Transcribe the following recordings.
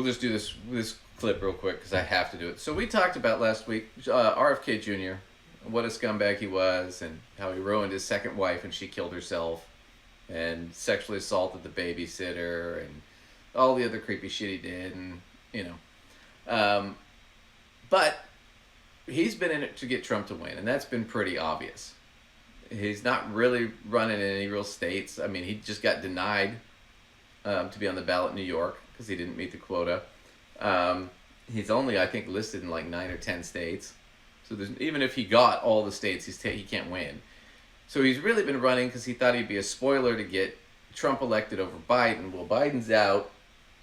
just do this clip real quick because I have to do it. So we talked about last week RFK Jr., what a scumbag he was, and how he ruined his second wife and she killed herself, and sexually assaulted the babysitter, and all the other creepy shit he did, and but he's been in it to get Trump to win, and that's been pretty obvious. He's not really running in any real states. I mean, he just got denied to be on the ballot in New York because he didn't meet the quota. He's only, I think, listed in like 9 or 10 states. So even if he got all the states, he can't win. So he's really been running because he thought he'd be a spoiler to get Trump elected over Biden. Well, Biden's out,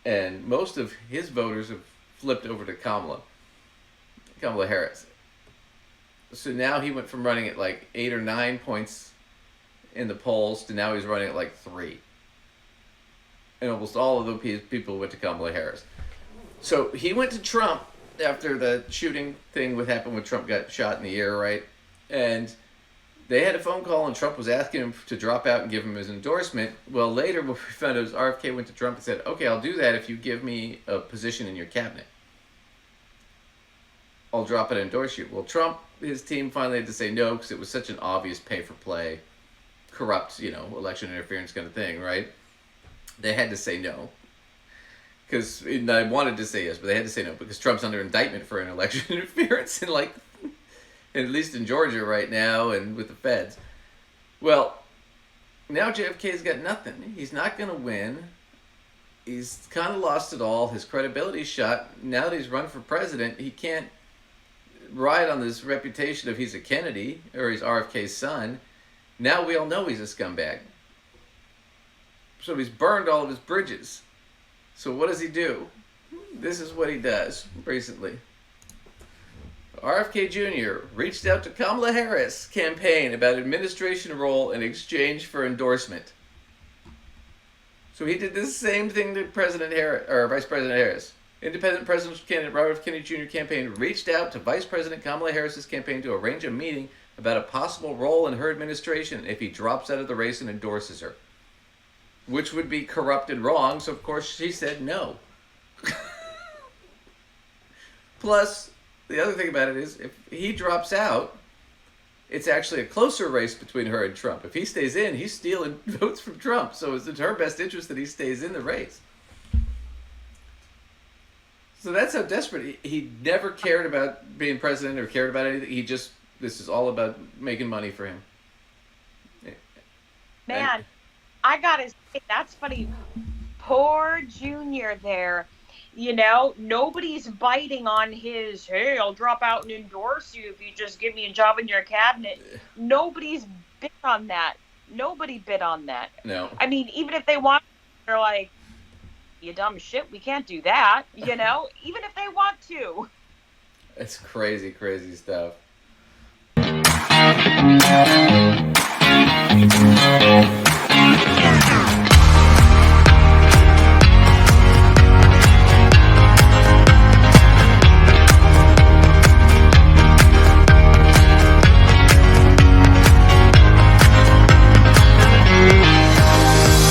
and most of his voters have flipped over to Kamala Harris. So now he went from running at like 8 or 9 points in the polls to now he's running at like 3. And almost all of the people went to Kamala Harris. So he went to Trump after the shooting thing what happened when Trump got shot in the ear, right? And they had a phone call and Trump was asking him to drop out and give him his endorsement. Well, later what we found out was RFK went to Trump and said, okay, I'll do that if you give me a position in your cabinet. I'll drop it and endorse you. Well, Trump, his team finally had to say no because it was such an obvious pay-for-play, corrupt, election interference kind of thing, right? They had to say no. Because I wanted to say yes, but they had to say no because Trump's under indictment for an election interference at least in Georgia right now and with the feds. Well, now JFK's got nothing. He's not going to win. He's kind of lost it all. His credibility's shot. Now that he's run for president, he can't ride on this reputation of he's a Kennedy or he's RFK's son. Now we all know he's a scumbag. So he's burned all of his bridges. So what does he do? This is what he does recently. RFK Jr. reached out to Kamala Harris campaign about administration role in exchange for endorsement. So he did the same thing to President Harris, or Vice President Harris. Independent presidential candidate Robert F. Kennedy Jr. campaign reached out to Vice President Kamala Harris's campaign to arrange a meeting about a possible role in her administration if he drops out of the race and endorses her, which would be corrupt and wrong. So of course she said no. Plus, the other thing about it is if he drops out, it's actually a closer race between her and Trump. If he stays in, he's stealing votes from Trump. So it's in her best interest that he stays in the race. So that's how desperate. He never cared about being president or cared about anything. This is all about making money for him. Man, I gotta say, that's funny. Poor Junior there. Nobody's biting on his, hey, I'll drop out and endorse you if you just give me a job in your cabinet. Nobody's bit on that. Nobody bit on that. No. I mean, even if they want, they're like, you dumb shit, we can't do that, even if they want to. It's crazy, crazy stuff.